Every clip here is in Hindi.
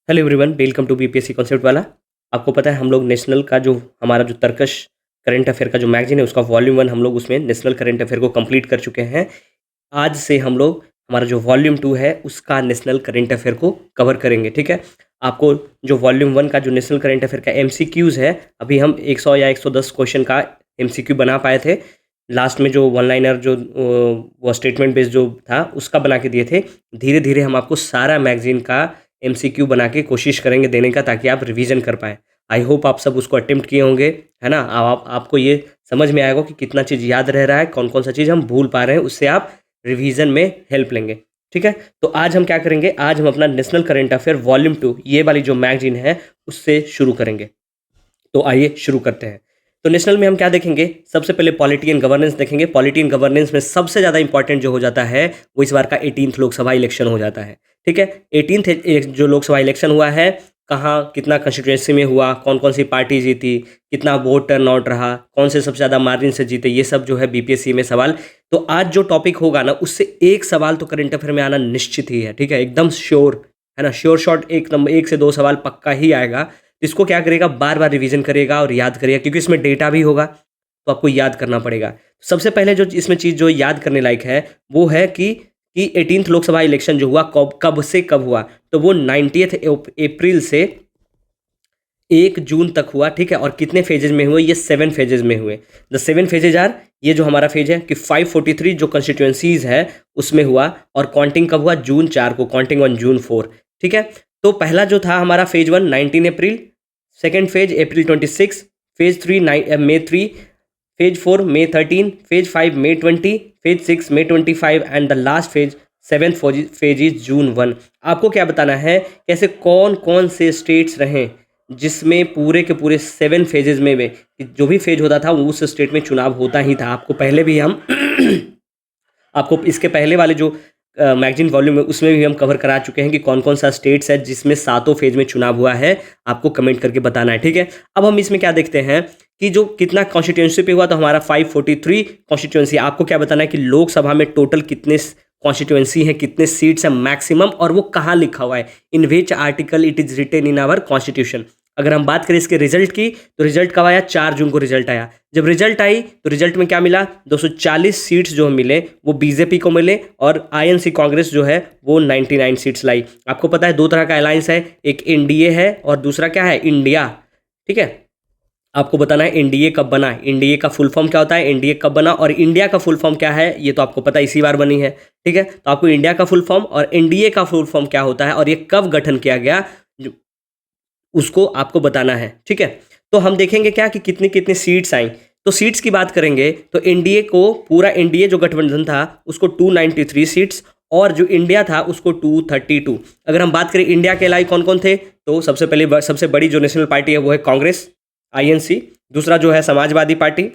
Hello everyone, welcome to BPSC concept वाला। आपको पता है हम लोग नेशनल का जो हमारा जो तर्कश करंट अफेयर का जो मैगजीन है उसका वॉल्यूम 1 हम लोग उसमें नेशनल करंट अफेयर को कंप्लीट कर चुके हैं। आज से हम लोग हमारा जो वॉल्यूम 2 है उसका नेशनल करंट अफेयर को कवर करेंगे। ठीक है, आपको जो वॉल्यूम 1 का जो नेशनल करंट अफेयर का एमसीक्यूज़ है, अभी हम 100 या 110 क्वेश्चन का एमसीक्यू बना पाए थे। लास्ट में जो वन लाइनर जो वो स्टेटमेंट बेस्ड जो था उसका बना के दिए थे। धीरे धीरे हम आपको सारा मैगजीन का एमसीक्यू बना के कोशिश करेंगे देने का, ताकि आप रिवीजन कर पाएँ। आई होप आप सब उसको अटेम्प्ट किए होंगे, है ना। अब आपको ये समझ में आएगा कि कितना चीज़ याद रह रहा है, कौन-कौन सा चीज़ हम भूल पा रहे हैं, उससे आप रिवीजन में हेल्प लेंगे। ठीक है, तो आज हम क्या करेंगे, आज हम अपना नेशनल करंट अफेयर वॉल्यूम 2 ये वाली जो मैगजीन है उससे शुरू करेंगे। तो आइए शुरू करते हैं। तो नेशनल में हम क्या देखेंगे, सबसे पहले पॉलिटी एंड गवर्नेंस देखेंगे। पॉलिटी एंड गवर्नेंस में सबसे ज़्यादा इंपॉर्टेंट जो हो जाता है वो इस बार का 18th लोकसभा इलेक्शन हो जाता है। ठीक है, 18th जो लोकसभा इलेक्शन हुआ है, कहाँ कितना कंस्टिट्यूएंसी में हुआ, कौन कौन सी पार्टी जीती, कितना वोट टर्न आउट रहा, कौन से सबसे ज़्यादा मार्जिन से जीते, ये सब जो है बीपीएससी में सवाल। तो आज जो टॉपिक होगा ना, उससे एक सवाल तो करंट अफेयर में आना निश्चित ही है। ठीक है, एकदम श्योर है ना, श्योर शॉट एक नंबर 1 से 2 सवाल पक्का ही आएगा। इसको क्या करेगा, बार बार रिवीजन करेगा और याद करेगा, क्योंकि इसमें डेटा भी होगा तो आपको याद करना पड़ेगा। सबसे पहले जो इसमें चीज़ जो याद करने लायक है वो है कि 18th लोकसभा इलेक्शन जो हुआ कब से कब हुआ, तो वो 90th अप्रैल से 1 जून तक हुआ। ठीक है, और कितने फेजेज में हुए, ये 7 फेजेज में हुए। द 7 फेजेज आर, ये जो हमारा फेज है कि 543 जो कंस्टिट्यूएंसीज है उसमें हुआ, और काउंटिंग कब हुआ, जून 4 को, काउंटिंग ऑन जून 4। ठीक है, तो पहला जो था हमारा phase 1 19 April, second phase April 26, phase 3 मई 3, फेज 4 मई 13, फेज 5 मई 20, फेज 6 मई 25 and the last phase 7th phase is June 1। आपको क्या बताना है, कैसे कौन कौन से स्टेट्स रहे जिसमें पूरे के पूरे 7 फेजेज में जो भी फेज होता था वो उस स्टेट में चुनाव होता ही था। आपको पहले भी हम आपको इसके पहले वाले जो मैगजीन वॉल्यूम है उसमें भी हम कवर करा चुके हैं कि कौन कौन सा स्टेट्स है जिसमें 7 फेज में चुनाव हुआ है। आपको कमेंट करके बताना है। ठीक है, अब हम इसमें क्या देखते हैं कि जो कितना कॉन्स्टिट्यूंसी पे हुआ, तो हमारा 543 कॉन्स्टिट्यूंसी। आपको क्या बताना है कि लोकसभा में टोटल कितने कॉन्स्टिट्यूंसी हैं, कितने सीट्स हैं मैक्सिमम, और वो कहाँ लिखा हुआ है, in which article it is written in our constitution. अगर हम बात करें इसके रिजल्ट की, तो रिजल्ट कब आया, 4 जून को रिजल्ट आया। जब रिजल्ट आई तो रिजल्ट में क्या मिला, 240 सीट्स जो मिले वो बीजेपी को मिले, और आईएनसी कांग्रेस जो है वो 99 सीट्स लाई। आपको पता है 2 तरह का अलायंस है, एक एनडीए है और दूसरा क्या है, इंडिया। ठीक है, आपको बताना है एनडीए कब बना, एनडीए का फुल फॉर्म क्या होता है, एनडीए कब बना, और इंडिया का फुल फॉर्म क्या है ये तो आपको पता है, इसी बार बनी है। ठीक है, तो आपको इंडिया का फुल फॉर्म और एनडीए का फुल फॉर्म क्या होता है और ये कब गठन किया गया उसको आपको बताना है। ठीक है, तो हम देखेंगे क्या कि कितनी कितनी सीट्स आई। तो सीट्स की बात करेंगे तो एनडीए को, पूरा एनडीए जो गठबंधन था उसको 293 सीट्स, और जो इंडिया था उसको 232। अगर हम बात करें इंडिया के अलावा कौन कौन थे, तो सबसे पहले सबसे बड़ी जो नेशनल पार्टी है वो है कांग्रेस आईएनसी, दूसरा जो है समाजवादी पार्टी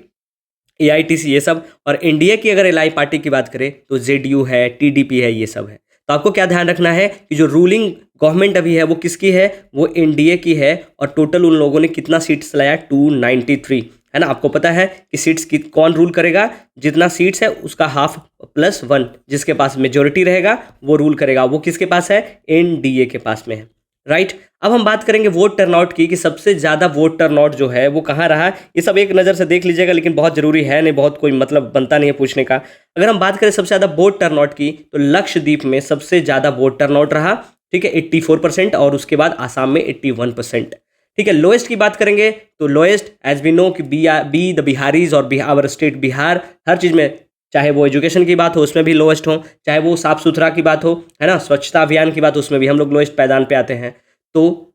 एआईटीसी, ये सब। और एनडीए की अगर एलआई पार्टी की बात करें तो जेडीयू है, टीडीपी है, ये सब है। तो आपको क्या ध्यान रखना है कि जो रूलिंग गवर्नमेंट अभी है वो किसकी है, वो एनडीए की है, और टोटल उन लोगों ने कितना सीट्स लाया, 293, है ना। आपको पता है कि सीट्स की कौन रूल करेगा, जितना सीट्स है उसका हाफ प्लस 1, जिसके पास मेजोरिटी रहेगा वो रूल करेगा। वो किसके पास है, एनडीए के पास में है, राइट। अब हम बात करेंगे वोट टर्नआउट की, कि सबसे ज़्यादा वोट टर्नआउट जो है वो कहाँ रहा। ये सब एक नज़र से देख लीजिएगा, लेकिन बहुत ज़रूरी है नहीं, बहुत कोई मतलब बनता नहीं है पूछने का। अगर हम बात करें सबसे ज़्यादा वोट टर्नआउट की, तो लक्षद्वीप में सबसे ज़्यादा वोट टर्नआउट रहा। ठीक है, 84%, और उसके बाद आसाम में 81%। ठीक है, लोएस्ट की बात करेंगे तो लोएस्ट एज वी नो कि बी द बिहारीज और आवर स्टेट बिहार, हर चीज़ में, चाहे वो एजुकेशन की बात हो उसमें भी लोएस्ट हो, चाहे वो साफ सुथरा की बात हो, है ना, स्वच्छता अभियान की बात हो उसमें भी हम लोग लोएस्ट पायदान पे आते हैं। तो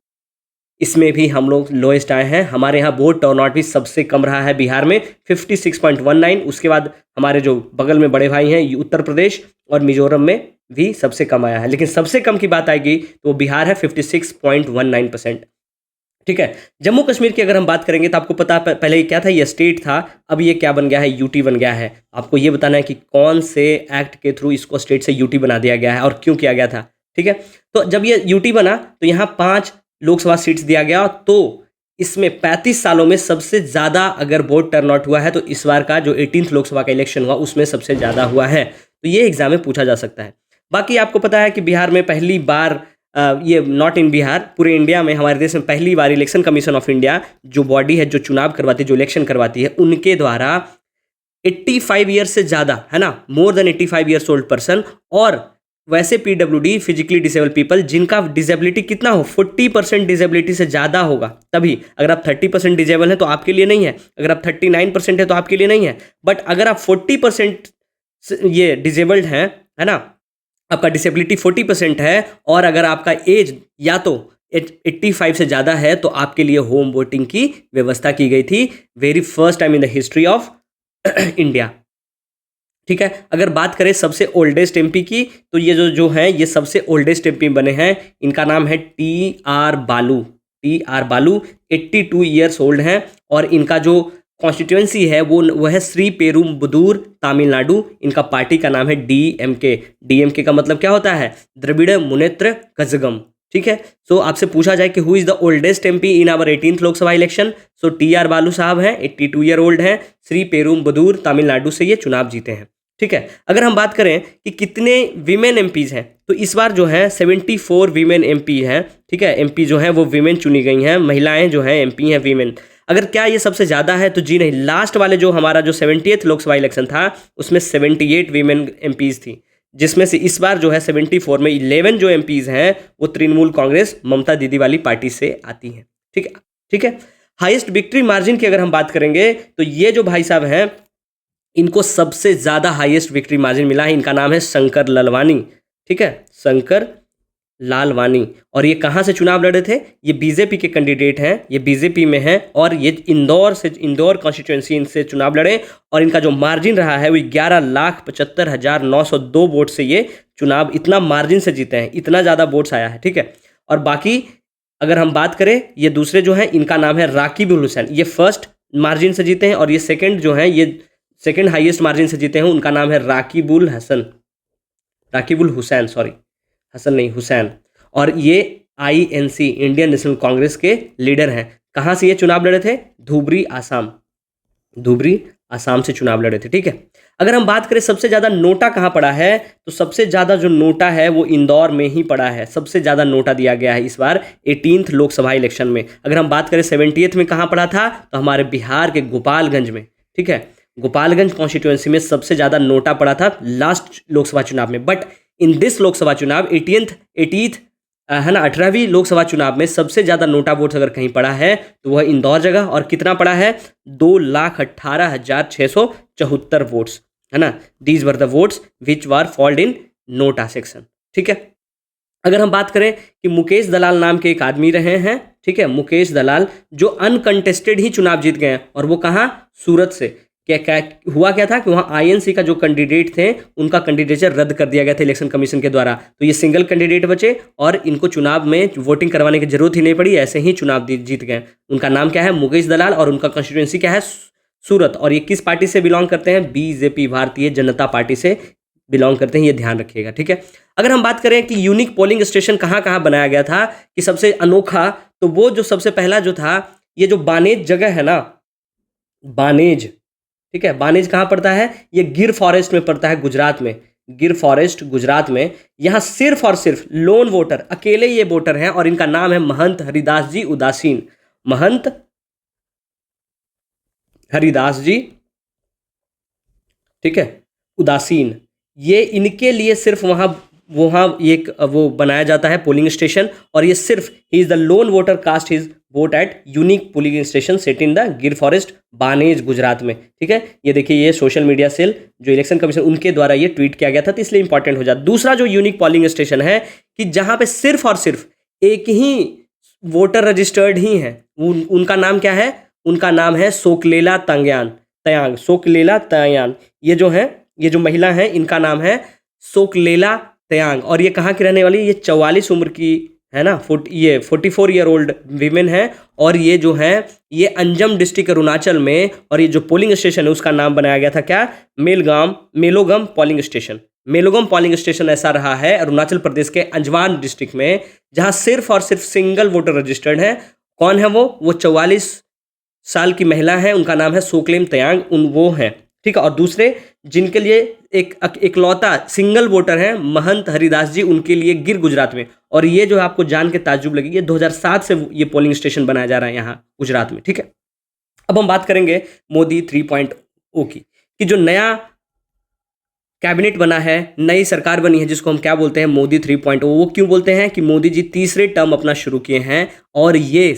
इसमें भी हम लोग लोएस्ट आए हैं। हमारे यहाँ वोट टर्नआउट भी सबसे कम रहा है बिहार में 56.19। उसके बाद हमारे जो बगल में बड़े भाई हैं उत्तर प्रदेश और मिजोरम में भी सबसे कम आया है, लेकिन सबसे कम की बात आएगी तो वो बिहार है 56.19%। ठीक है, जम्मू कश्मीर की अगर हम बात करेंगे तो आपको पता पहले ये क्या था, ये स्टेट था, अब ये क्या बन गया है, यूटी बन गया है। आपको ये बताना है कि कौन से एक्ट के थ्रू इसको स्टेट से यूटी बना दिया गया है और क्यों किया गया था। ठीक है, तो जब ये यूटी बना तो यहाँ 5 लोकसभा सीट्स दिया गया, तो इसमें 35 सालों में सबसे ज़्यादा अगर वोट टर्नआउट हुआ है तो इस बार का जो 18th लोकसभा का इलेक्शन हुआ उसमें सबसे ज़्यादा हुआ है। तो ये एग्जाम में पूछा जा सकता है। बाकी आपको पता है कि बिहार में पहली बार ये नॉट इन बिहार, पूरे इंडिया में, हमारे देश में पहली बार इलेक्शन कमीशन ऑफ इंडिया जो बॉडी है जो चुनाव करवाती है, जो इलेक्शन करवाती है, उनके द्वारा 85 ईयर्स से ज़्यादा, है ना, more than 85 years old person, और वैसे पीडब्ल्यूडी फिजिकली डिसेबल पीपल जिनका डिसेबिलिटी कितना हो, 40% डिसेबिलिटी से ज़्यादा होगा तभी। अगर आप 30% डिसेबल हैं तो आपके लिए नहीं है, अगर आप 39% है तो आपके लिए नहीं है, बट अगर आप 40% ये डिसेबल्ड हैं, है ना, आपका डिसेबिलिटी 40% है, और अगर आपका एज या तो 85 से ज़्यादा है, तो आपके लिए होम वोटिंग की व्यवस्था की गई थी, very first time in the history of India. ठीक है, अगर बात करें सबसे ओल्डेस्ट एमपी की, तो ये जो हैं ये सबसे ओल्डेस्ट एमपी बने हैं, इनका नाम है टी.आर. बालू। टी.आर. बालू 82 ईयर्स ओल्ड हैं, और इनका जो कॉन्स्टिट्यूएंसी है वो है श्री पेरुम्बदूर, तमिलनाडु। इनका पार्टी का नाम है डीएमके। डीएमके का मतलब क्या होता है, द्रविड़ मुनेत्र कजगम। ठीक है, सो आपसे पूछा जाए कि who is the oldest MP in our 18th Lok Sabha election, so T R. Baalu साहब हैं, 82 ईयर ओल्ड हैं, श्री पेरुम्बदूर तमिलनाडु से ये चुनाव जीते हैं। ठीक है, अगर हम बात करें कि कितने वीमेन एमपीज हैं, तो इस बार जो है 74 वीमेन एमपी हैं। ठीक है, एमपी जो हैं वो वीमेन चुनी गई हैं, महिलाएं जो हैं एमपी हैं वीमेन। अगर क्या ये सबसे ज़्यादा है, तो जी नहीं, लास्ट वाले जो हमारा जो 70th लोकसभा इलेक्शन था उसमें 78 वीमेन एमपीज थी, जिसमें से इस बार जो है 74 में 11 जो एमपीज हैं वो तृणमूल कांग्रेस ममता दीदी वाली पार्टी से आती हैं। ठीक है, ठीक है। हाईएस्ट विक्ट्री मार्जिन की अगर हम बात करेंगे, तो ये जो भाई साहब हैं इनको सबसे ज़्यादा हाईएस्ट विक्ट्री मार्जिन मिला है, इनका नाम है शंकर लालवानी। ठीक है, शंकर लालवानी, और ये कहाँ से चुनाव लड़े थे, ये बीजेपी के कैंडिडेट हैं, ये बीजेपी में हैं, और ये इंदौर कॉन्स्टिट्यूएंसी इनसे चुनाव लड़े, और इनका जो मार्जिन रहा है वो 11,75,902 वोट से ये चुनाव इतना मार्जिन से जीते हैं, इतना ज़्यादा वोट्स आया है। ठीक है, और बाकी अगर हम बात करें, ये दूसरे जो हैं इनका नाम है राकीबुल हुसैन, ये फर्स्ट मार्जिन से जीते हैं, और ये सेकेंड जो हैं ये सेकेंड हाईएस्ट मार्जिन से जीते हैं, उनका नाम है राकीबुल हुसैन, सॉरी हसन नहीं, हुसैन, और ये आईएनसी इंडियन नेशनल कांग्रेस के लीडर हैं। कहाँ से ये चुनाव लड़े थे, धुबरी आसाम से चुनाव लड़े थे। ठीक है, अगर हम बात करें सबसे ज़्यादा नोटा कहाँ पड़ा है, तो सबसे ज़्यादा जो नोटा है वो इंदौर में ही पड़ा है, सबसे ज़्यादा नोटा दिया गया है इस बार 18th लोकसभा इलेक्शन में। अगर हम बात करें 70th में कहाँ पड़ा था, तो हमारे बिहार के गोपालगंज में। ठीक है, गोपालगंज कॉन्स्टिट्यूएंसी में सबसे ज़्यादा नोटा पड़ा था लास्ट लोकसभा चुनाव में, बट इन दिस लोकसभा चुनाव 80th है ना 18वीं लोकसभा चुनाव में सबसे ज़्यादा नोटा वोट्स अगर कहीं पड़ा है तो वह इंदौर जगह, और कितना पड़ा है, 2,18,674 वोट्स, है ना। These were the votes which were fold in NOTA section. ठीक है, अगर हम बात करें कि मुकेश दलाल नाम के एक आदमी रहे हैं, ठीक है, मुकेश दलाल जो अनकंटेस्टेड ही चुनाव जीत गए हैं, और वो कहाँ, सूरत से। क्या हुआ क्या था कि वहाँ आईएनसी का जो कैंडिडेट थे उनका कैंडिडेचर रद्द कर दिया गया था इलेक्शन कमीशन के द्वारा, तो ये सिंगल कैंडिडेट बचे और इनको चुनाव में वोटिंग करवाने की जरूरत ही नहीं पड़ी, ऐसे ही चुनाव जीत गए। उनका नाम क्या है, मुकेश दलाल, और उनका कॉन्स्टिट्यूएंसी क्या है, सूरत, और ये किस पार्टी से बिलोंग करते हैं, बीजेपी, भारतीय जनता पार्टी से बिलोंग करते हैं, ये ध्यान रखिएगा। ठीक है, अगर हम बात करें कि यूनिक पोलिंग स्टेशन कहाँ कहाँ बनाया गया था कि सबसे अनोखा, तो वो जो सबसे पहला जो था, ये जो बानेज जगह है ना, बानेज, ठीक है, बानेज कहाँ पड़ता है, ये गिर फॉरेस्ट में पड़ता है, गुजरात में, गिर फॉरेस्ट गुजरात में। यहाँ सिर्फ और सिर्फ लोन वोटर, अकेले ये वोटर हैं, और इनका नाम है महंत हरिदास जी उदासीन, महंत हरिदास जी, ठीक है, उदासीन। ये इनके लिए सिर्फ वहाँ एक वो बनाया जाता है पोलिंग स्टेशन, और ये सिर्फ he is the lone voter cast his vote at unique polling station set in the Gir forest, Banej, Gujarat में। ठीक है, ये देखिए, ये सोशल मीडिया सेल जो इलेक्शन कमीशन उनके द्वारा ये ट्वीट किया गया था, तो इसलिए इंपॉर्टेंट हो जाता। दूसरा जो यूनिक पोलिंग स्टेशन है कि जहाँ पे सिर्फ और सिर्फ एक ही वोटर रजिस्टर्ड ही हैं, उनका नाम क्या है, उनका नाम है सोकलेला तयांग, सोकलेला तयांग। ये जो है, ये जो महिला हैं, इनका नाम है सोकलेला तयांग, और ये कहाँ की रहने वाली, ये 44 उम्र की है ना, ये 44 ईयर ओल्ड वीमेन है, और ये जो है ये अंजम डिस्ट्रिक्ट अरुणाचल में, और ये जो पोलिंग स्टेशन है उसका नाम बनाया गया था क्या, मेलोगम पोलिंग स्टेशन। मेलोगम पोलिंग स्टेशन ऐसा रहा है अरुणाचल प्रदेश के अंजवान डिस्ट्रिक्ट में, जहाँ सिर्फ और सिर्फ सिंगल वोटर रजिस्टर्ड है। कौन है वो 44 साल की महिला है, उनका नाम है सोकलेम तयांग, वो हैं। ठीक है, और दूसरे जिनके लिए एक इकलौता सिंगल वोटर हैं महंत हरिदास जी, उनके लिए गिर गुजरात में। और ये जो आपको जान के ताज्जुब लगेगी, ये 2007 से ये पोलिंग स्टेशन बनाया जा रहा है यहाँ गुजरात में, ठीक है। अब हम बात करेंगे मोदी 3.0 की, कि जो नया कैबिनेट बना है, नई सरकार बनी है, जिसको हम क्या बोलते हैं, मोदी 3.0। वो क्यों बोलते हैं कि मोदी जी तीसरे टर्म अपना शुरू किए हैं और ये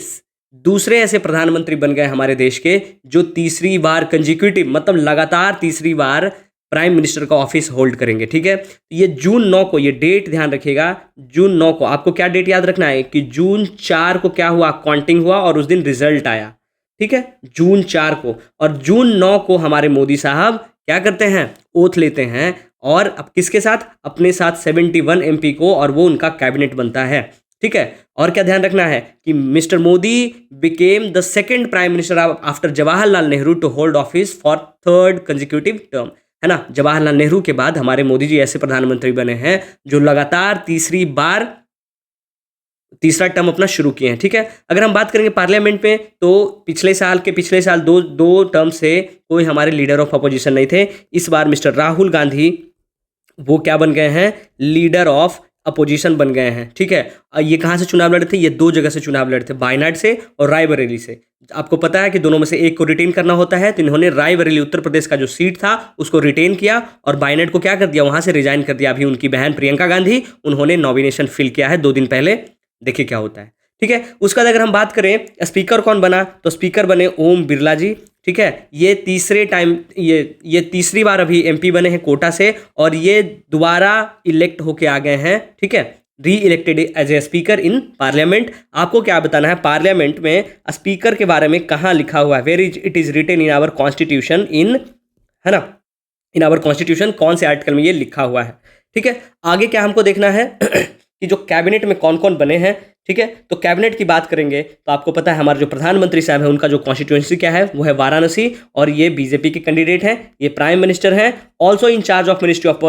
दूसरे ऐसे प्रधानमंत्री बन गए हमारे देश के जो तीसरी बार कंजिक्यूटिव, मतलब लगातार तीसरी बार प्राइम मिनिस्टर का ऑफिस होल्ड करेंगे, ठीक है। ये जून 9 को, ये डेट ध्यान रखिएगा, जून 9 को। आपको क्या डेट याद रखना है कि जून 4 को क्या हुआ, काउंटिंग हुआ और उस दिन रिजल्ट आया, ठीक है, जून 4 को। और जून 9 को हमारे मोदी साहब क्या करते हैं, ओथ लेते हैं, और अब किसके साथ, अपने साथ 71 एमपी को, और वो उनका कैबिनेट बनता है, ठीक है। और क्या ध्यान रखना है कि mister Modi became the second prime minister after Jawaharlal Nehru to hold office for third consecutive term, है ना। जवाहरलाल नेहरू के बाद हमारे मोदी जी ऐसे प्रधानमंत्री बने हैं जो लगातार तीसरा टर्म अपना शुरू किए हैं, ठीक है। अगर हम बात करेंगे पार्लियामेंट में, तो पिछले साल दो टर्म से कोई हमारे लीडर ऑफ अपोजिशन नहीं थे। इस बार मिस्टर राहुल गांधी वो क्या बन गए हैं, लीडर ऑफ अपोजिशन बन गए हैं, ठीक है। ये कहाँ से चुनाव लड़े थे, ये दो जगह से चुनाव लड़े थे, वायनाड से और रायबरेली से। आपको पता है कि दोनों में से एक को रिटेन करना होता है, तो इन्होंने रायबरेली उत्तर प्रदेश का जो सीट था उसको रिटेन किया और वायनाड को क्या कर दिया, वहां से रिजाइन कर दिया। अभी उनकी बहन प्रियंका गांधी, उन्होंने नॉमिनेशन फिल किया है 2 दिन पहले, देखिए क्या होता है, ठीक है। उसके बाद अगर हम बात करें स्पीकर कौन बना, तो स्पीकर बने ओम बिरला जी, ठीक है। ये तीसरी बार अभी एमपी बने हैं कोटा से, और ये दोबारा इलेक्ट होके आ गए हैं, ठीक है, re elected as a speaker in parliament. आपको क्या बताना है, पार्लियामेंट में स्पीकर के बारे में कहाँ लिखा हुआ है, where it is written in our constitution, है ना, इन आवर कॉन्स्टिट्यूशन, कौन से आर्टिकल में ये लिखा हुआ है, ठीक है। आगे क्या हमको देखना है कि जो कैबिनेट में कौन कौन बने हैं, ठीक है। तो कैबिनेट की बात करेंगे तो आपको पता है हमारे जो प्रधानमंत्री साहब हैं उनका जो कॉन्स्टिट्यूएंसी क्या है, वो है वाराणसी, और ये बीजेपी के कैंडिडेट हैं, ये प्राइम मिनिस्टर हैं, also in charge of ministry of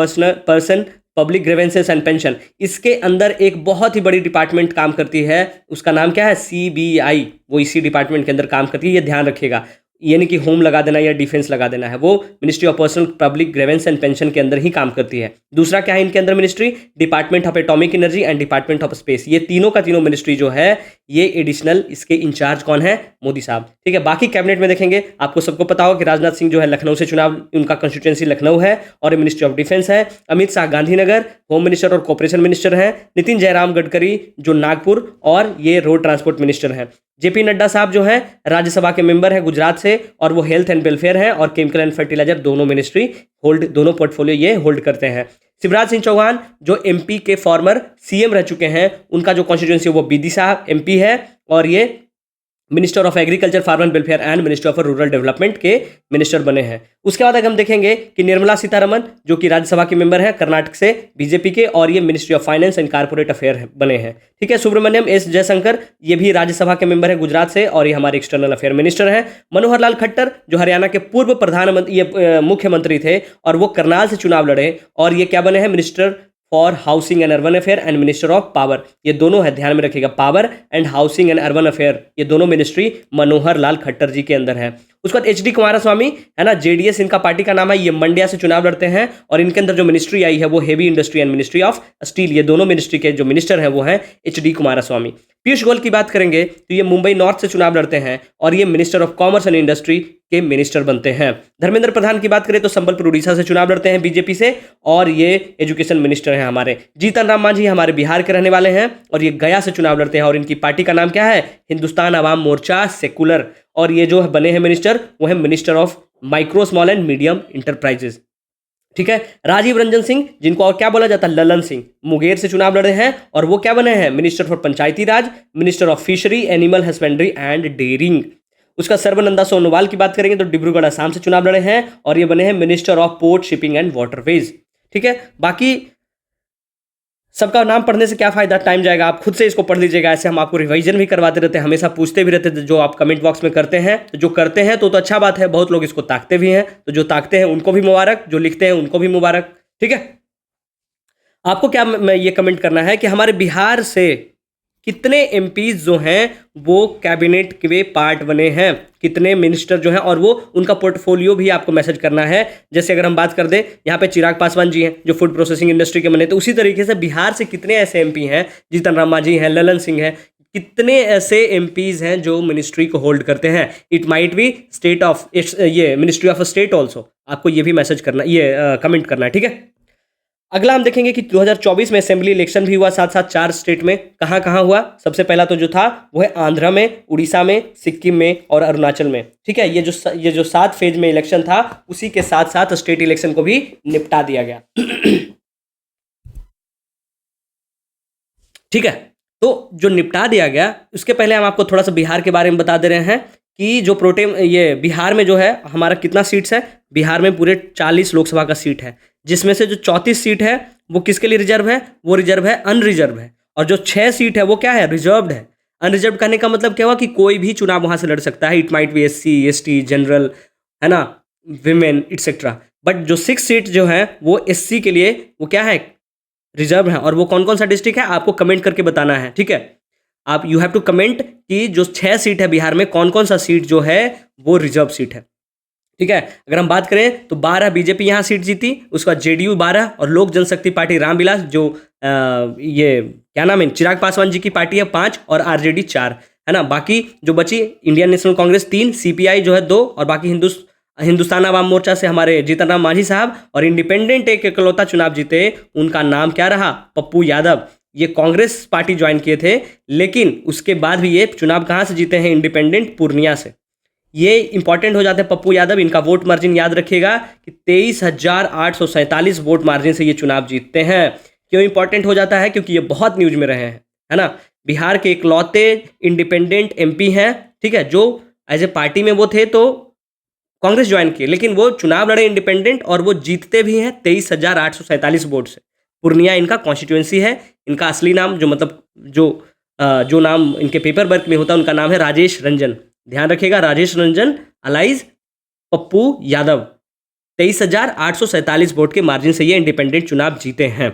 person public grievances and pension. इसके अंदर एक बहुत ही बड़ी डिपार्टमेंट काम करती है, उसका नाम क्या है, सीबीआई, वो इसी डिपार्टमेंट के अंदर काम करती है, ये ध्यान रखिएगा। ये नहीं कि होम लगा देना या डिफेंस लगा देना है, वो ministry of personnel public grievance and pension के अंदर ही काम करती है। दूसरा क्या है इनके अंदर ministry, department of atomic energy and department of space. ये तीनों का तीनों मिनिस्ट्री जो है, ये एडिशनल इसके इंचार्ज कौन है, मोदी साहब, ठीक है। बाकी कैबिनेट में देखेंगे, आपको सबको पता हो कि राजनाथ सिंह जो है लखनऊ से चुनाव, उनका कंस्टिट्यूएंसी लखनऊ है और मिनिस्ट्री ऑफ डिफेंस है। अमित शाह गांधीनगर, होम मिनिस्टर और कॉर्पोरेशन मिनिस्टर हैं। नितिन जयराम गडकरी जो नागपुर, और ये रोड ट्रांसपोर्ट मिनिस्टर हैं। जेपी नड्डा साहब जो है राज्यसभा के मेंबर हैं गुजरात से, और वो हेल्थ एंड वेलफेयर हैं और केमिकल एंड फर्टिलाइजर, दोनों मिनिस्ट्री होल्ड, दोनों पोर्टफोलियो ये होल्ड करते हैं। शिवराज सिंह चौहान जो एमपी के फॉर्मर सीएम रह चुके हैं, उनका जो कॉन्स्टिट्यूएंसी वो विदिशा एमपी है, और ये minister of agriculture, farmer welfare and minister of rural development के मिनिस्टर बने हैं। उसके बाद अगर हम देखेंगे कि निर्मला सीतारमन जो कि राज्यसभा की मेंबर है कर्नाटक से बीजेपी के, और ये ministry of finance and corporate affair बने हैं, ठीक है। सुब्रमण्यम एस जयशंकर, ये भी राज्यसभा के मेंबर है गुजरात से, और ये हमारे एक्सटर्नल अफेयर मिनिस्टर हैं। मनोहर लाल खट्टर जो हरियाणा के पूर्व प्रधानमंत्री, ये मुख्यमंत्री थे, और वो करनाल से चुनाव लड़े, और ये क्या बने हैं, minister for housing and urban affair and minister of power. ये दोनों है, ध्यान में रखिएगा, power and housing and urban affair, ये दोनों मिनिस्ट्री मनोहर लाल खट्टर जी के अंदर है। उसके बाद एच डी कुमारस्वामी है ना, जेडीएस इनका पार्टी का नाम है, ये मंड्या से चुनाव लड़ते हैं, और इनके अंदर जो मिनिस्ट्री आई है वो heavy industry and ministry of steel. ये दोनों मिनिस्ट्री के जो मिनिस्टर हैं वो हैं एच डी कुमारस्वामी। पीयूष गोयल की बात करेंगे तो ये मुंबई नॉर्थ से चुनाव लड़ते हैं, और ये minister of commerce and industry के मिनिस्टर बनते हैं। धर्मेंद्र प्रधान की बात करें तो संबलपुर उड़ीसा से चुनाव लड़ते हैं बीजेपी से, और ये एजुकेशन मिनिस्टर हैं हमारे। जीतन राम मांझी हमारे बिहार के रहने वाले हैं, और ये गया से चुनाव लड़ते हैं, और इनकी पार्टी का नाम क्या है, हिंदुस्तान अवाम मोर्चा सेकुलर, और ये जो बने हैं मिनिस्टर वो है minister of micro small and medium enterprises, ठीक है। राजीव रंजन सिंह जिनको और क्या बोला जाता है, ललन सिंह, मुंगेर से चुनाव लड़े हैं, और वो क्या बने हैं, minister for Panchayati Raj, minister of fishery, animal husbandry and dairying. उसका सर्बानंदा सोनोवाल की बात करेंगे तो डिब्रूगढ़ असम से चुनाव लड़े हैं, और ये बने हैं minister of port shipping and waterways, ठीक है। बाकी सबका नाम पढ़ने से क्या फायदा, टाइम जाएगा, आप खुद से इसको पढ़ लीजिएगा। ऐसे हम आपको रिवीजन भी करवाते रहते हैं, हमेशा पूछते भी रहते हैं, जो आप कमेंट बॉक्स में करते हैं, तो जो करते हैं तो अच्छा बात है, बहुत लोग इसको ताकते भी हैं, तो जो ताकते हैं उनको भी मुबारक, जो लिखते हैं उनको भी मुबारक, ठीक है। आपको क्या मैं ये कमेंट करना है कि हमारे बिहार से कितने एमपीज जो हैं वो कैबिनेट के पार्ट बने हैं, कितने मिनिस्टर जो हैं, और वो उनका पोर्टफोलियो भी आपको मैसेज करना है। जैसे अगर हम बात कर दें, यहाँ पे चिराग पासवान जी हैं जो फूड प्रोसेसिंग इंडस्ट्री के बने, तो उसी तरीके से बिहार से कितने ऐसे एमपी हैं, जीतन राम मांझी हैं, ललन सिंह हैं, कितने ऐसे एमपीज हैं जो मिनिस्ट्री को होल्ड करते हैं। It might be state of ये मिनिस्ट्री ऑफ स्टेट ऑल्सो, आपको ये भी मैसेज करना, ये कमेंट करना है, ठीक है। अगला हम देखेंगे कि 2024 में असेंबली इलेक्शन भी हुआ, साथ साथ 4 स्टेट में। कहाँ कहाँ हुआ? सबसे पहला तो जो था वो है आंध्रा में, उड़ीसा में, सिक्किम में और अरुणाचल में, ठीक है। ये जो 7 फेज में इलेक्शन था, उसी के साथ साथ स्टेट इलेक्शन को भी निपटा दिया गया। ठीक है, तो जो निपटा दिया गया, उसके पहले हम आपको थोड़ा सा बिहार के बारे में बता दे रहे हैं कि जो ये बिहार में जो है हमारा कितना सीट्स है। बिहार में पूरे 40 लोकसभा का सीट है, जिसमें से जो 34 सीट है वो किसके लिए रिजर्व है? वो रिजर्व है, अनरिजर्व है। और जो 6 सीट है वो क्या है? रिजर्व्ड है। अनरिजर्व कहने का मतलब क्या हुआ कि कोई भी चुनाव वहां से लड़ सकता है। It might be SC ST general, है ना, विमेन एटसेट्रा। बट जो 6 सीट जो है वो SC के लिए वो क्या है? रिजर्व है। और वो कौन कौन सा डिस्ट्रिक्ट है आपको कमेंट करके बताना है, ठीक है। आप यू हैव टू कमेंट कि जो 6 सीट है बिहार में, कौन कौन सा सीट जो है वो रिजर्व सीट है, ठीक है। अगर हम बात करें तो 12 बीजेपी यहाँ सीट जीती, उसके बाद JDU 12 और लोक जनशक्ति पार्टी रामविलास जो ये क्या नाम है, चिराग पासवान जी की पार्टी है 5 और RJD 4, है ना। बाकी जो बची इंडियन नेशनल कांग्रेस 3, CPI जो है 2 और बाकी हिंदुस्तान आवाम मोर्चा से हमारे जीतन राम मांझी साहब, और इंडिपेंडेंट एक इकलौता चुनाव जीते, उनका नाम क्या रहा? पप्पू यादव। ये कांग्रेस पार्टी ज्वाइन किए थे, लेकिन उसके बाद भी ये चुनाव कहाँ से जीते हैं? इंडिपेंडेंट पूर्णिया से। ये इंपॉर्टेंट हो जाते हैं पप्पू यादव। इनका वोट मार्जिन याद रखिएगा कि 23,847 वोट मार्जिन से ये चुनाव जीतते हैं। क्यों इंपॉर्टेंट हो जाता है? क्योंकि ये बहुत न्यूज में रहे हैं, है ना। बिहार के इकलौते इंडिपेंडेंट MP हैं, ठीक है, जो एज ए पार्टी में वो थे तो कांग्रेस ज्वाइन किए, लेकिन वो चुनाव लड़े इंडिपेंडेंट और वो जीतते भी हैं 23,847 वोट से। पूर्णिया इनका कॉन्स्टिट्यूएंसी है। इनका असली नाम जो मतलब जो नाम इनके पेपर वर्क में होता है, उनका नाम है राजेश रंजन। ध्यान रखिएगा, राजेश रंजन अलाइज पप्पू यादव। 23,847 वोट के मार्जिन से ये इंडिपेंडेंट चुनाव जीते हैं,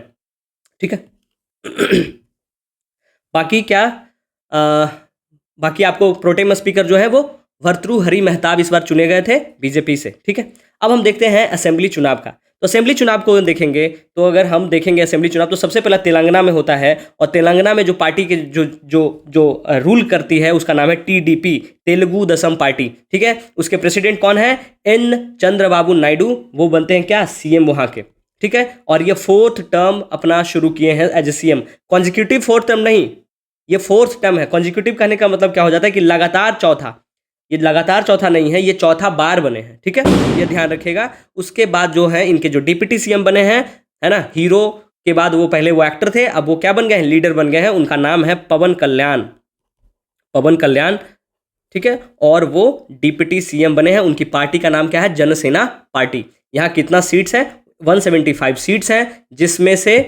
ठीक है। बाकी क्या बाकी आपको प्रोटेम स्पीकर जो है वो भर्तृहरि मेहताब इस बार चुने गए थे बीजेपी से, ठीक है। अब हम देखते हैं असेंबली चुनाव का। तो असेंबली चुनाव को देखेंगे तो अगर हम देखेंगे असेंबली चुनाव, तो सबसे पहला तेलंगाना में होता है, और तेलंगाना में जो पार्टी के जो रूल करती है उसका नाम है TDP, तेलुगु देशम पार्टी, ठीक है। उसके प्रेसिडेंट कौन है? N चंद्रबाबू नायडू। वो बनते हैं क्या? CM वहाँ के, ठीक है। और ये 4th टर्म अपना शुरू किए हैं as a CM। Consecutive 4th term नहीं, ये 4th टर्म है। कॉन्जिक्यूटिव कहने का मतलब क्या हो जाता है कि लगातार चौथा। ये लगातार चौथा नहीं है, ये चौथा बार बने हैं, ठीक है, ये ध्यान रखिएगा। उसके बाद जो है इनके जो डिप्टी CM बने हैं, है ना, हीरो के बाद वो पहले वो एक्टर थे, अब वो क्या बन गए हैं? लीडर बन गए हैं। उनका नाम है पवन कल्याण, पवन कल्याण, ठीक है। और वो डिप्टी CM बने हैं। उनकी पार्टी का नाम क्या है? जनसेना पार्टी। यहाँ कितना सीट्स है? 175 सीट्स हैं, जिसमें से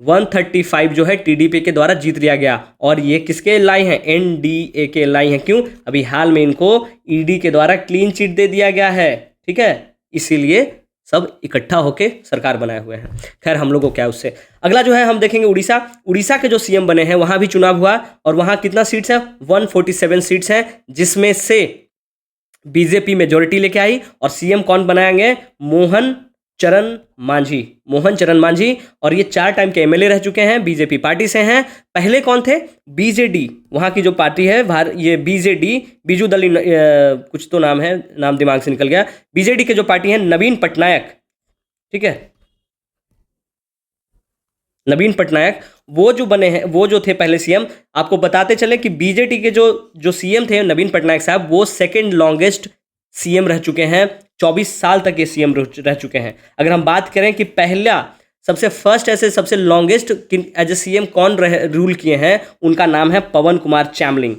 135 जो है TDP के द्वारा जीत लिया गया। और ये किसके लाई हैं? NDA के लाई हैं। क्यों? अभी हाल में इनको ED के द्वारा क्लीन चिट दे दिया गया है, ठीक है, इसीलिए सब इकट्ठा होके सरकार बनाए हुए हैं। खैर, हम लोगों को क्या उससे। अगला जो है हम देखेंगे उड़ीसा। उड़ीसा के जो CM बने हैं वहां भी चुनाव हुआ, और वहां कितना सीट्स है? 147 सीट्स हैं, जिसमें से बीजेपी मेजोरिटी लेके आई। और CM कौन बनाएंगे? मोहन चरण मांझी। और ये 4 टाइम के MLA रह चुके हैं, बीजेपी पार्टी से हैं। पहले कौन थे? BJD, वहाँ की जो पार्टी है ये BJD, बीजू दल कुछ तो नाम है, नाम दिमाग से निकल गया। BJD के जो पार्टी है नवीन पटनायक, ठीक है, नवीन पटनायक, वो जो बने हैं, वो जो थे पहले CM। आपको बताते चले कि BJD के जो CM थे नवीन पटनायक साहब, वो 2nd लॉन्गेस्ट CM रह चुके हैं। 24 साल तक ये CM रह चुके हैं। अगर हम बात करें कि पहला सबसे फर्स्ट ऐसे सबसे लॉन्गेस्ट एज ए CM कौन रूल किए हैं, उनका नाम है पवन कुमार चैमलिंग,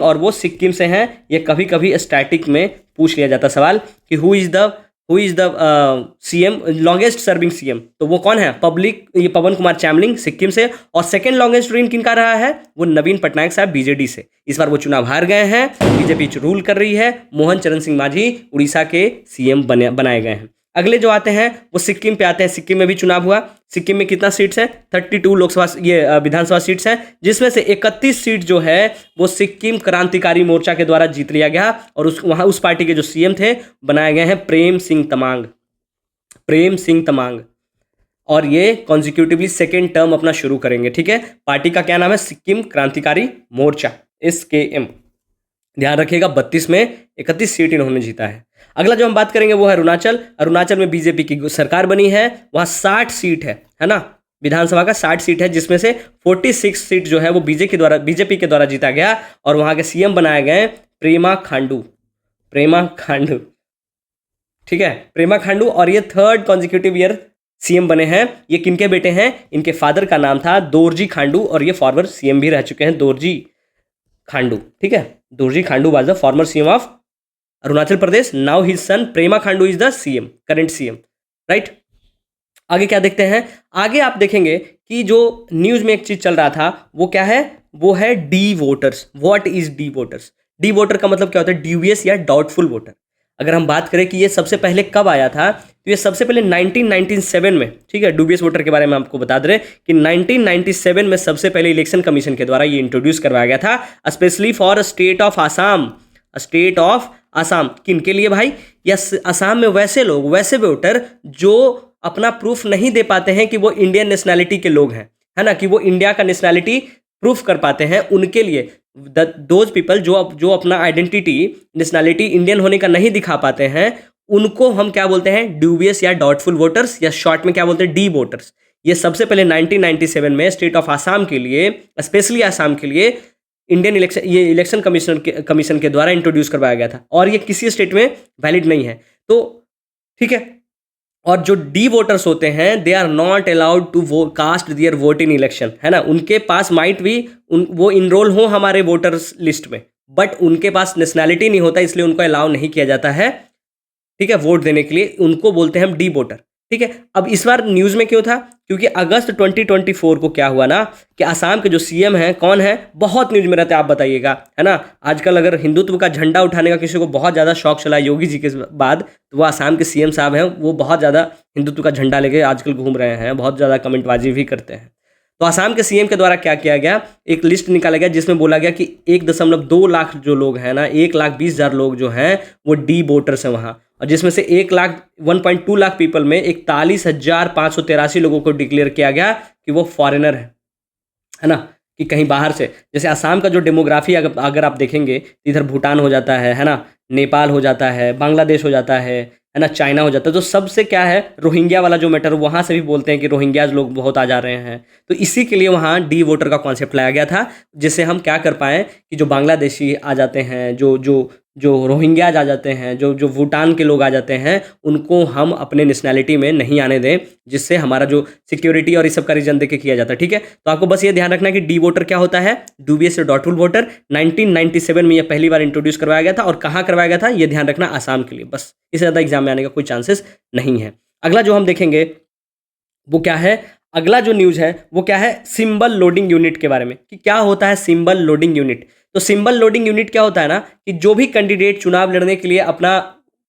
और वो सिक्किम से हैं। ये कभी कभी स्टैटिक में पूछ लिया जाता सवाल कि who is the CM longest serving CM, तो वो कौन है? ये पवन कुमार चैमलिंग सिक्किम से। और 2nd लॉन्गेस्ट रूल किनका रहा है? वो नवीन पटनायक साहब BJD से। इस बार वो चुनाव हार गए हैं, बीजेपी रूल कर रही है। मोहन चरण सिंह मांझी उड़ीसा के CM बनाए गए हैं। अगले जो आते हैं वो सिक्किम पे आते हैं। सिक्किम में भी चुनाव हुआ। सिक्किम में कितना सीट्स है? 32 लोकसभा ये विधानसभा सीट्स हैं, जिसमें से 31 सीट जो है वो सिक्किम क्रांतिकारी मोर्चा के द्वारा जीत लिया गया और वहाँ उस पार्टी के जो सीएम थे बनाए गए हैं प्रेम सिंह तमांग। प्रेम सिंह तमांग, और ये कॉन्जिक्यूटिवली सेकेंड टर्म अपना शुरू करेंगे। ठीक है, पार्टी का क्या नाम है? सिक्किम क्रांतिकारी मोर्चा, SKM। ध्यान रखिएगा 32 में 31 सीट इन्होंने जीता है। अगला जो हम बात करेंगे वो है अरुणाचल। अरुणाचल में बीजेपी की सरकार बनी है, वहाँ 60 सीट है ना, विधानसभा का 60 सीट है, जिसमें से 46 सीट जो है वो बीजेपी के द्वारा जीता गया और वहाँ के सीएम बनाए गए प्रेमा खांडू। प्रेमा खांडू, ठीक है, प्रेमा खांडू। और ये थर्ड कॉन्जिक्यूटिव ईयर सीएम बने हैं। ये किनके बेटे हैं? इनके फादर का नाम था दोरजी खांडू और ये फॉर्मर सीएम भी रह चुके हैं, दोरजी खांडू। ठीक है, Dorji Khandu was the former CM of Arunachal Pradesh. Now his son Pema Khandu is the CM, current CM, right. आगे क्या देखते हैं? आगे आप देखेंगे कि जो न्यूज में एक चीज चल रहा था वो क्या है? वो है D voters. What is D voters? D voter का मतलब क्या होता है? ड्यूबियस या डाउटफुल वोटर। अगर हम बात करें कि ये सबसे पहले कब आया था, तो ये सबसे पहले 1997 में, ठीक है, डूबियस वोटर के बारे में आपको बता दे कि 1997 में सबसे पहले इलेक्शन कमीशन के द्वारा ये इंट्रोड्यूस करवाया गया था, specially for state of Assam. State of Assam किन के लिए भाई? यस, आसाम में वैसे लोग, वैसे वोटर जो अपना प्रूफ नहीं दे पाते हैं कि वो इंडियन नेशनैलिटी के लोग हैं, है ना, कि वो इंडिया का नेशनैलिटी प्रूफ कर पाते हैं, उनके लिए दोज पीपल जो अपना आइडेंटिटी नेशनैलिटी इंडियन होने का नहीं दिखा पाते हैं, उनको हम क्या बोलते हैं? ड्यूबियस या डाउटफुल वोटर्स, या शॉर्ट में क्या बोलते हैं? D voters. ये सबसे पहले 1997 में स्टेट ऑफ आसाम के लिए, स्पेशली आसाम के लिए इंडियन इलेक्शन कमीशन के द्वारा इंट्रोड्यूस करवाया गया था और ये किसी स्टेट में वैलिड नहीं है। तो ठीक है, और जो डी वोटर्स होते हैं they are not allowed to cast their vote in election, है ना। उनके पास माइट भी वो इनरोल हो हमारे वोटर्स लिस्ट में, बट उनके पास नेशनैलिटी नहीं होता, इसलिए उनको अलाउ नहीं किया जाता है, ठीक है, वोट देने के लिए। उनको बोलते हैं हम डी वोटर। ठीक है, अब इस बार न्यूज़ में क्यों था? क्योंकि अगस्त 2024 को क्या हुआ ना कि आसाम के जो सीएम हैं, कौन है, बहुत न्यूज़ में रहते हैं, आप बताइएगा, है ना। आजकल अगर हिंदुत्व का झंडा उठाने का किसी को बहुत ज़्यादा शौक चला योगी जी के बाद, तो वो आसाम के सीएम साहब हैं, वो बहुत ज़्यादा हिंदुत्व का झंडा लेके आजकल घूम रहे हैं, बहुत ज़्यादा कमेंटबाजी भी करते हैं। तो आसाम के सीएम के द्वारा क्या किया गया? एक लिस्ट निकाला गया जिसमें बोला गया कि 1.2 लाख जो लोग हैं ना, 1,20,000 लोग जो हैं वो डी वोटर्स हैं वहाँ, और जिसमें से 1.2 लाख पीपल में 41,583 लोगों को डिक्लेयर किया गया कि वो फॉरेनर है ना, कि कहीं बाहर से। जैसे आसाम का जो डेमोग्राफी अगर आप देखेंगे, इधर भूटान हो जाता है ना, नेपाल हो जाता है, बांग्लादेश हो जाता है ना, चाइना हो जाता है। तो सबसे क्या है, रोहिंग्या वाला जो मैटर, वहाँ से भी बोलते हैं कि रोहिंग्याज लोग बहुत आ जा रहे हैं। तो इसी के लिए वहाँ डी वोटर का कॉन्सेप्ट लाया गया था, जिससे हम क्या कर पाएँ कि जो बांग्लादेशी आ जाते हैं, जो रोहिंग्याज आ जाते हैं, जो भूटान के लोग आ जाते हैं, उनको हम अपने नेशनैलिटी में नहीं आने दें, जिससे हमारा जो सिक्योरिटी और इस सब का रीजन देके किया जाता है। ठीक है, तो आपको बस ये ध्यान रखना है कि डी वोटर क्या होता है, डूबियस और डाउटफुल वोटर। 1997 में ये पहली बार इंट्रोड्यूस करवाया गया था, और कहाँ करवाया गया था ये ध्यान रखना, आसाम के लिए। बस, इससे ज़्यादा एग्जाम में आने का कोई चांसेस नहीं है। अगला जो हम देखेंगे वो क्या है, अगला जो न्यूज़ है वो क्या है, सिंबल लोडिंग यूनिट के बारे में, कि क्या होता है सिंबल लोडिंग यूनिट। तो सिंबल लोडिंग यूनिट क्या होता है ना, कि जो भी कैंडिडेट चुनाव लड़ने के लिए अपना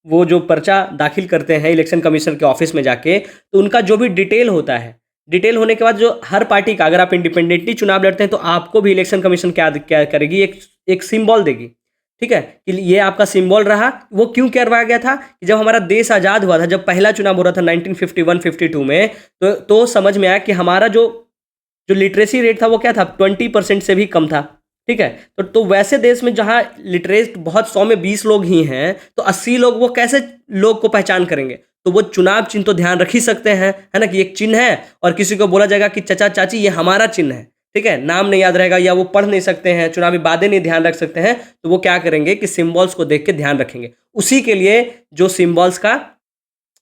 वो जो पर्चा दाखिल करते हैं इलेक्शन कमीशन के ऑफिस में जाके, तो उनका जो भी डिटेल होता है, डिटेल होने के बाद जो हर पार्टी का, अगर आप इंडिपेंडेंटली चुनाव लड़ते हैं तो आपको भी इलेक्शन कमीशन क्या करेगी, एक सिंबल देगी। ठीक है, कि ये आपका सिंबल रहा। वो क्यों करवाया गया था कि जब हमारा देश आज़ाद हुआ था, जब पहला चुनाव हो रहा था 1951-52 में, तो समझ में आया कि हमारा जो लिटरेसी रेट था वो क्या था, 20% से भी कम था। ठीक है, तो वैसे देश में जहाँ लिटरेट बहुत 100 में 20 लोग ही हैं, तो 80 लोग वो कैसे लोग को पहचान करेंगे? तो वो चुनाव चिन्ह तो ध्यान रख ही सकते हैं, है ना, कि एक चिन्ह है और किसी को बोला जाएगा कि चाचा चाची ये हमारा चिन्ह है। ठीक है, नाम नहीं याद रहेगा या वो पढ़ नहीं सकते हैं, चुनावी बातें नहीं ध्यान रख सकते हैं, तो वो क्या करेंगे कि सिंबल्स को देख के ध्यान रखेंगे। उसी के लिए जो सिंबल्स का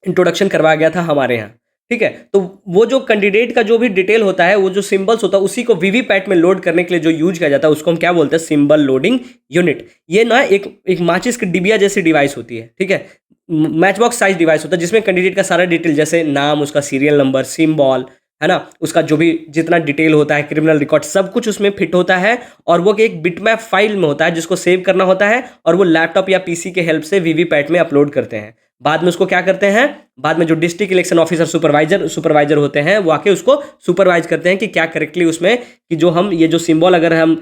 इंट्रोडक्शन करवाया गया था हमारे यहाँ। ठीक है, तो वो जो कैंडिडेट का जो भी डिटेल होता है, वो जो सिंबल्स होता है, उसी को वीवीपैट में लोड करने के लिए जो यूज किया जाता है, उसको हम क्या बोलते हैं, सिंबल लोडिंग यूनिट। ये ना एक माचिस की डिबिया जैसी डिवाइस होती है। ठीक है, मैच बॉक्स साइज डिवाइस होता है, जिसमें कैंडिडेट का सारा डिटेल, जैसे नाम, उसका सीरियल नंबर, सिंबल, है ना, उसका जो भी जितना डिटेल होता है, क्रिमिनल रिकॉर्ड, सब कुछ उसमें फिट होता है। और वो एक बिटमैप फाइल में होता है जिसको सेव करना होता है, और वो लैपटॉप या पीसी के हेल्प से वीवीपैट में अपलोड करते हैं। बाद में उसको क्या करते हैं, बाद में जो डिस्ट्रिक्ट इलेक्शन ऑफिसर सुपरवाइजर होते हैं वो आके उसको सुपरवाइज करते हैं कि क्या करेक्टली उसमें, कि जो हम ये जो सिंबल अगर हम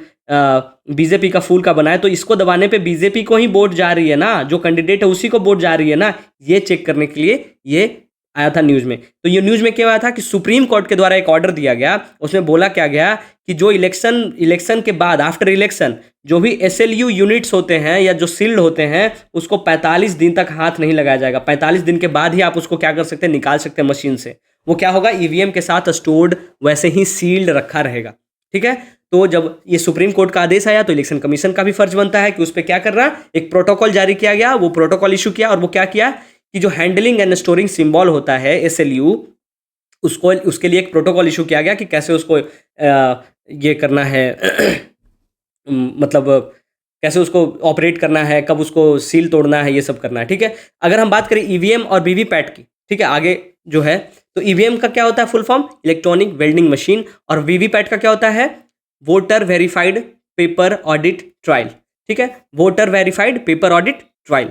बीजेपी का फूल का बनाए तो इसको दबाने पे बीजेपी को ही वोट जा रही है ना, जो कैंडिडेट है उसी को वोट जा रही है ना, ये चेक करने के लिए ये आया था न्यूज़ में। तो ये न्यूज़ में क्या आया था कि सुप्रीम कोर्ट के द्वारा एक ऑर्डर दिया गया, उसमें बोला क्या गया कि जो इलेक्शन के बाद आफ्टर इलेक्शन जो भी एसएलयू यूनिट्स होते हैं या जो सील्ड होते हैं उसको 45 दिन तक हाथ नहीं लगाया जाएगा। 45 दिन के बाद ही आप उसको क्या कर सकते हैं, निकाल सकते हैं मशीन से। वो क्या होगा, ईवीएम के साथ स्टोर्ड वैसे ही सील्ड रखा रहेगा। ठीक है, तो जब ये सुप्रीम कोर्ट का आदेश आया तो इलेक्शन कमीशन का भी फर्ज बनता है कि उस पर क्या कर रहा, एक प्रोटोकॉल जारी किया गया, वो प्रोटोकॉल इशू किया और वो क्या किया कि जो हैंडलिंग एंड स्टोरिंग सिंबल होता है एसएलयू, उसको उसके लिए एक प्रोटोकॉल इशू किया गया कि कैसे उसको ये करना है मतलब कैसे उसको ऑपरेट करना है, कब उसको सील तोड़ना है, ये सब करना है। ठीक है, अगर हम बात करें ईवीएम और वीवीपैट की, ठीक है, आगे जो है तो ईवीएम का क्या होता है full form, electronic welding machine, और वीवीपैट का क्या होता है, voter verified paper audit trial. ठीक है, voter verified paper audit trial.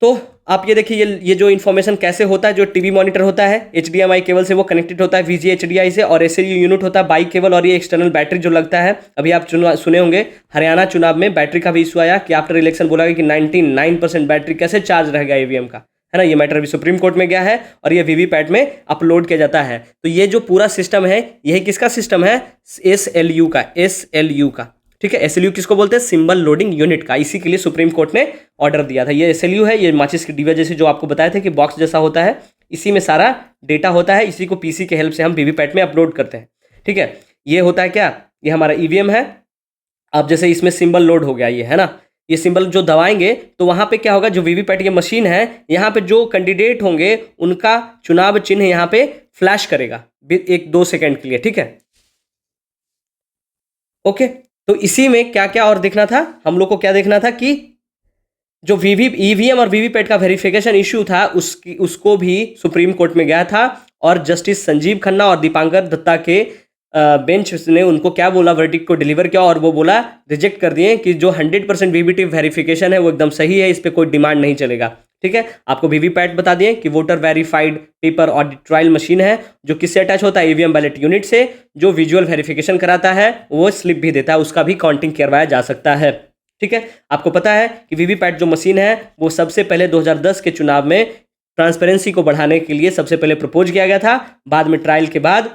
तो आप ये देखिए ये जो इन्फॉर्मेशन कैसे होता है, जो टीवी मॉनिटर होता है HDMI केबल से वो कनेक्टेड होता है VGA-HDI से, और एसएलयू यूनिट होता है बाई केबल, और ये एक्सटर्नल बैटरी जो लगता है। अभी आप सुने होंगे हरियाणा चुनाव में बैटरी का भी इशू आया कि आफ्टर इलेक्शन बोला गया कि 99% बैटरी कैसे चार्ज रहेगा ईवीएम का, है ना। ये मैटर अभी सुप्रीम कोर्ट में गया है और ये वीवीपैट में अपलोड किया जाता है। तो ये जो पूरा सिस्टम है यही किसका सिस्टम है, एसएलयू का। ठीक है, एसएलयू किसको बोलते हैं, सिंबल लोडिंग यूनिट का। इसी के लिए सुप्रीम कोर्ट ने ऑर्डर दिया था। ये एसएलयू है, ये माचिस की डिब्बा जैसे जो आपको बताए थे कि बॉक्स जैसा होता है, इसी में सारा डेटा होता है, इसी को पीसी के हेल्प से हम वीवीपैट में अपलोड करते हैं। ठीक है, ये होता है क्या, ये हमारा ईवीएम है। अब जैसे इसमें सिंबल लोड हो गया, ये है ना, ये सिंबल जो दबाएंगे तो वहां पे क्या होगा, जो वीवीपैट ये मशीन है यहाँ पे जो कैंडिडेट होंगे उनका चुनाव चिन्ह यहाँ पे फ्लैश करेगा 1-2 सेकेंड के लिए। ठीक है, ओके। तो इसी में क्या क्या और देखना था हम लोग को, क्या देखना था कि जो ईवीएम और वीवीपैट का वेरिफिकेशन इश्यू था उसको भी सुप्रीम कोर्ट में गया था, और जस्टिस संजीव खन्ना और दीपांकर दत्ता के बेंच ने उनको क्या बोला, वर्डिक्ट को डिलीवर किया, और वो बोला, रिजेक्ट कर दिए कि जो 100% वीवीपैट वेरिफिकेशन है वो एकदम सही है, इस पर कोई डिमांड नहीं चलेगा। ठीक है, आपको वीवीपैट बता दिए कि voter verified paper audit trial machine है, जो किससे अटैच होता है, ईवीएम बैलेट यूनिट से, जो विजुअल वेरिफिकेशन कराता है, वो स्लिप भी देता है, उसका भी काउंटिंग करवाया जा सकता है। ठीक है, आपको पता है कि वीवीपैट जो मशीन है वो सबसे पहले 2010 के चुनाव में ट्रांसपेरेंसी को बढ़ाने के लिए सबसे पहले प्रपोज किया गया था, बाद में ट्रायल के बाद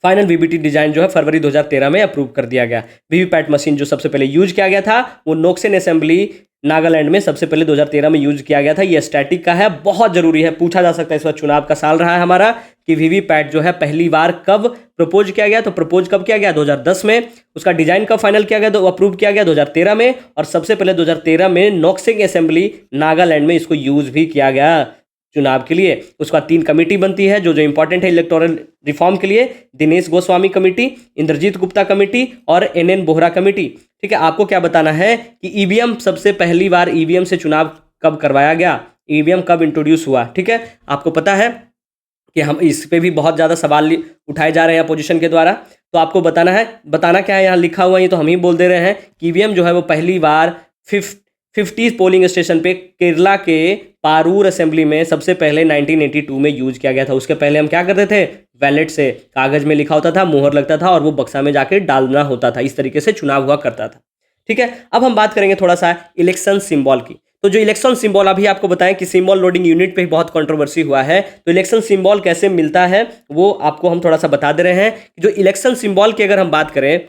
फाइनल वीबीटी डिजाइन जो है फरवरी 2013 में अप्रूव कर दिया गया। वीवीपैट मशीन जो सबसे पहले यूज किया गया था वो नोक्सेन असेंबली नागालैंड में सबसे पहले 2013 में यूज किया गया था। ये स्टैटिक का है, बहुत जरूरी है, पूछा जा सकता है। इस बार चुनाव का साल रहा है हमारा कि वीवीपैट जो है पहली बार कब प्रपोज किया गया, तो प्रपोज कब किया गया 2010 में, उसका डिजाइन कब फाइनल किया गया तो अप्रूव किया गया 2013 में, और सबसे पहले 2013 में नोक्सेन असेंबली नागालैंड में इसको यूज भी किया गया चुनाव के लिए। उसका 3 कमेटी बनती है जो इंपॉर्टेंट है इलेक्टोरल रिफॉर्म के लिए, दिनेश गोस्वामी कमेटी, इंद्रजीत गुप्ता कमेटी और NN बोहरा कमेटी। ठीक है, आपको क्या बताना है कि ईवीएम सबसे पहली बार ईवीएम से चुनाव कब करवाया गया, ईवीएम कब इंट्रोड्यूस हुआ। ठीक है, आपको पता है कि हम इस पे भी बहुत ज़्यादा सवाल उठाए जा रहे हैं अपोजिशन के द्वारा, तो आपको बताना क्या है, यहाँ लिखा हुआ है, ये तो हम ही बोल दे रहे हैं कि ईवीएम जो है वो पहली बार 50 पोलिंग स्टेशन पे केरला के पारूर असेंबली में सबसे पहले 1982 में यूज किया गया था। उसके पहले हम क्या करते थे, बैलेट से कागज में लिखा होता था, मोहर लगता था और वो बक्सा में जाके डालना होता था, इस तरीके से चुनाव हुआ करता था। ठीक है, अब हम बात करेंगे थोड़ा सा इलेक्शन सिंबल की। तो जो इलेक्शन सिंबल अभी आपको बताएं कि सिंबल लोडिंग यूनिट पे बहुत कंट्रोवर्सी हुआ है, तो इलेक्शन सिंबल कैसे मिलता है वो आपको हम थोड़ा सा बता दे रहे हैं। जो इलेक्शन सिंबल की अगर हम बात करें,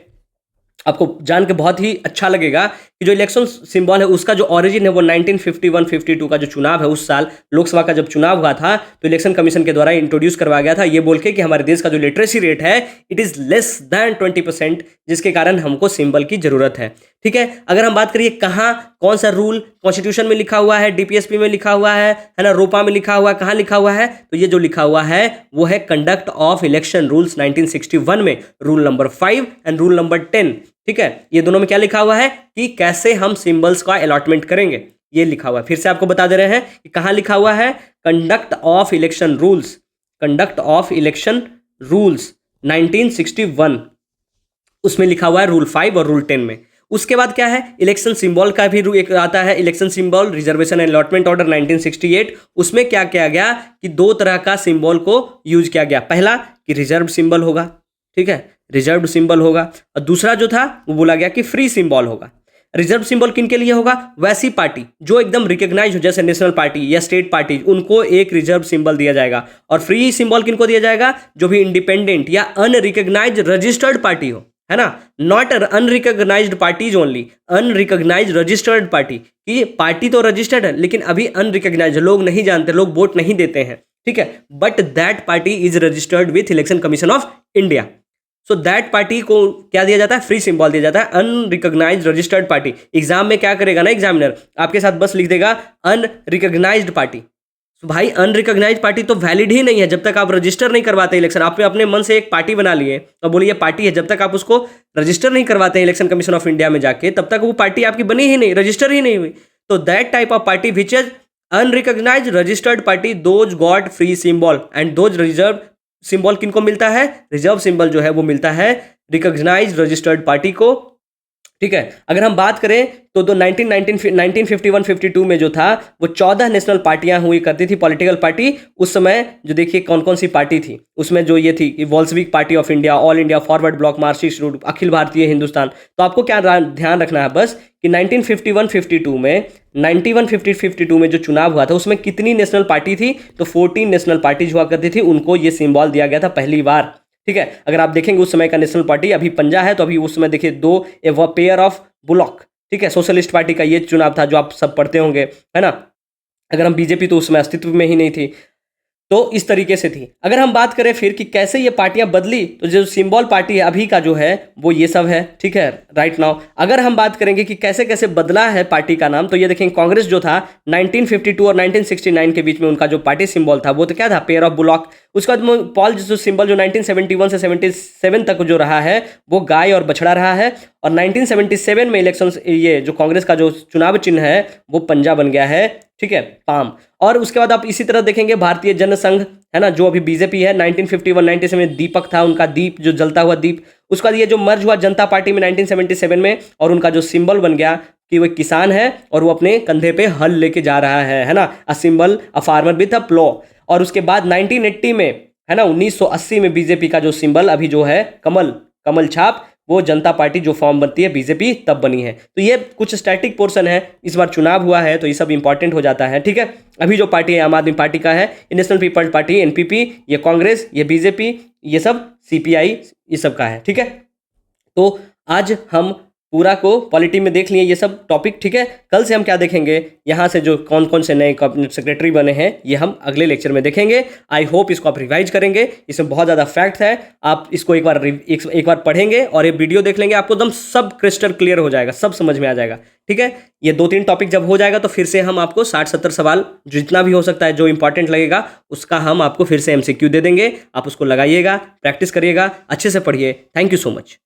आपको जान के बहुत ही अच्छा लगेगा कि जो इलेक्शन सिंबल है उसका जो ओरिजिन है वो 1951-52 का जो चुनाव है, उस साल लोकसभा का जब चुनाव हुआ था तो इलेक्शन कमीशन के द्वारा इंट्रोड्यूस करवाया गया था, ये बोल के कि हमारे देश का जो लिटरेसी रेट है इट इज़ लेस दैन 20%, जिसके कारण हमको सिंबल की जरूरत है। ठीक है, अगर हम बात करिए कहाँ कौन सा रूल कॉन्स्टिट्यूशन में लिखा हुआ है, डीपीएसपी में लिखा हुआ है ना, रोपा में लिखा हुआ है, कहाँ लिखा हुआ है, तो ये जो लिखा हुआ है वो है कंडक्ट ऑफ इलेक्शन रूल्स 1961 में, rule number 5 and rule number 10। ठीक है, ये दोनों में क्या लिखा हुआ है कि कैसे हम सिंबल्स का अलॉटमेंट करेंगे, ये लिखा हुआ है। फिर से आपको बता दे रहे हैं कि कहाँ लिखा हुआ है, conduct of election rules, conduct of election rules 1961, उसमें लिखा हुआ है रूल 5 और रूल 10 में। उसके बाद क्या है, इलेक्शन सिंबल का भी एक आता है, election symbol reservation and allotment order 1968। उसमें क्या किया गया कि दो तरह का सिंबल को यूज किया गया। पहला कि रिजर्व सिंबल होगा, ठीक है, रिजर्व सिंबल होगा, और दूसरा जो था वो बोला गया कि फ्री सिंबल होगा। रिजर्व सिंबल किन के लिए होगा, वैसी पार्टी जो एकदम रिकॉग्नाइज हो, जैसे नेशनल पार्टी या स्टेट पार्टी, उनको एक रिजर्व सिंबल दिया जाएगा। और फ्री सिंबल किनको दिया जाएगा, जो भी इंडिपेंडेंट या अनरिकॉग्नाइज रजिस्टर्ड पार्टी हो, है ना, not unrecognised parties only, unrecognised registered party, कि पार्टी तो रजिस्टर्ड है लेकिन अभी अनरिकॉग्नाइज्ड, लोग नहीं जानते, लोग वोट नहीं देते हैं, ठीक है, but that party is registered with election commission of India. So that party को क्या दिया जाता है, फ्री सिंबल दिया जाता है, अनरिकॉग्नाइज्ड रजिस्टर्ड पार्टी। एग्जाम में क्या करेगा ना एग्जामिनर, आपके साथ बस लिख देगा अनरिकॉग्नाइज्ड पार्टी। तो भाई अनरिकॉग्नाइज्ड पार्टी तो वैलिड ही नहीं है जब तक आप रजिस्टर नहीं करवाते इलेक्शन। आपने अपने मन से एक पार्टी बना लिए और बोलिए पार्टी है, जब तक आप उसको रजिस्टर नहीं करवाते हैं इलेक्शन कमीशन ऑफ इंडिया में जाके, तब तक वो पार्टी आपकी बनी ही नहीं, रजिस्टर ही नहीं हुई। तो that type of party which is unrecognised registered party, those got free symbol and those reserve symbol किनको मिलता है, रिजर्व सिंबल जो है वो मिलता है रिकॉग्नाइज्ड रजिस्टर्ड पार्टी को, ठीक है। अगर हम बात करें तो 1951-52 में जो था वो 14 नेशनल पार्टियां हुई करती थी, पॉलिटिकल पार्टी। उस समय जो देखिए कौन कौन सी पार्टी थी उसमें, जो ये थी Bolshevik party of India, all India forward bloc, Marxist root, Akhil Bharatiya Hindustan. तो आपको क्या ध्यान रखना है बस कि 1951-52 में 91-52 में जो चुनाव हुआ था उसमें कितनी नेशनल पार्टी थी, तो 14 नेशनल पार्टीज हुआ करती थी, उनको ये सिंबल दिया गया था पहली बार, ठीक है। अगर आप देखेंगे उस समय का नेशनल पार्टी, अभी पंजा है तो अभी उस समय देखिए दो पेयर ऑफ बुलॉक, ठीक है, सोशलिस्ट पार्टी का ये चुनाव था जो आप सब पढ़ते होंगे, है ना। अगर हम बीजेपी तो उस समय अस्तित्व में ही नहीं थी, तो इस तरीके से थी। अगर हम बात करें फिर कि कैसे ये पार्टियां बदली, तो जो सिंबल पार्टी है अभी का जो है वो ये सब है, ठीक है, राइट नाउ। अगर हम बात करेंगे कि कैसे कैसे बदला है पार्टी का नाम, तो ये देखेंगे कांग्रेस जो था 1952 और 1969 के बीच में उनका जो पार्टी सिंबल था वो तो क्या था, पेयर ऑफ बुलॉक। उसके बाद पॉल जो सिंबल जो 1971 से 77 तक जो रहा है वो गाय और बछड़ा रहा है। और 1977 में इलेक्शन, ये जो कांग्रेस का जो चुनाव चिन्ह है वो पंजा बन गया है, ठीक है, पाम। और उसके बाद आप इसी तरह देखेंगे भारतीय जनसंघ, है ना, जो अभी बीजेपी है, 1951-97 में दीपक था उनका, दीप जो जलता हुआ दीप। उसके बाद ये जो मर्ज हुआ जनता पार्टी में 1977 में, और उनका जो सिंबल बन गया कि वो किसान है और वो अपने कंधे पे हल लेके जा रहा है ना, a symbol a farmer with a plough. और उसके बाद 1980 में, है ना, 1980 में बीजेपी का जो सिंबल अभी जो है कमल छाप, वो जनता पार्टी जो फॉर्म बनती है बीजेपी तब बनी है। तो ये कुछ स्टैटिक पोर्शन है, इस बार चुनाव हुआ है तो ये सब इंपॉर्टेंट हो जाता है, ठीक है। अभी जो पार्टी है आम आदमी पार्टी का है, नेशनल पीपल्स पार्टी एनपीपी, ये कांग्रेस, ये बीजेपी, ये सब सीपीआई, ये सब का है, ठीक है। तो आज हम पूरा को पॉलिटी में देख लिए ये सब टॉपिक, ठीक है। कल से हम क्या देखेंगे, यहाँ से जो कौन कौन से नए कैबिनेट सेक्रेटरी बने हैं ये हम अगले लेक्चर में देखेंगे। आई होप इसको आप रिवाइज करेंगे, इसमें बहुत ज़्यादा फैक्ट है, आप इसको एक बार पढ़ेंगे और ये वीडियो देख लेंगे, आपको एकदम सब क्रिस्टल क्लियर हो जाएगा, सब समझ में आ जाएगा, ठीक है। ये 2-3 टॉपिक जब हो जाएगा तो फिर से हम आपको 60-70 सवाल जितना भी हो सकता है जो इंपॉर्टेंट लगेगा उसका हम आपको फिर से MCQ दे देंगे, आप उसको लगाइएगा, प्रैक्टिस करिएगा, अच्छे से पढ़िए। Thank you so much.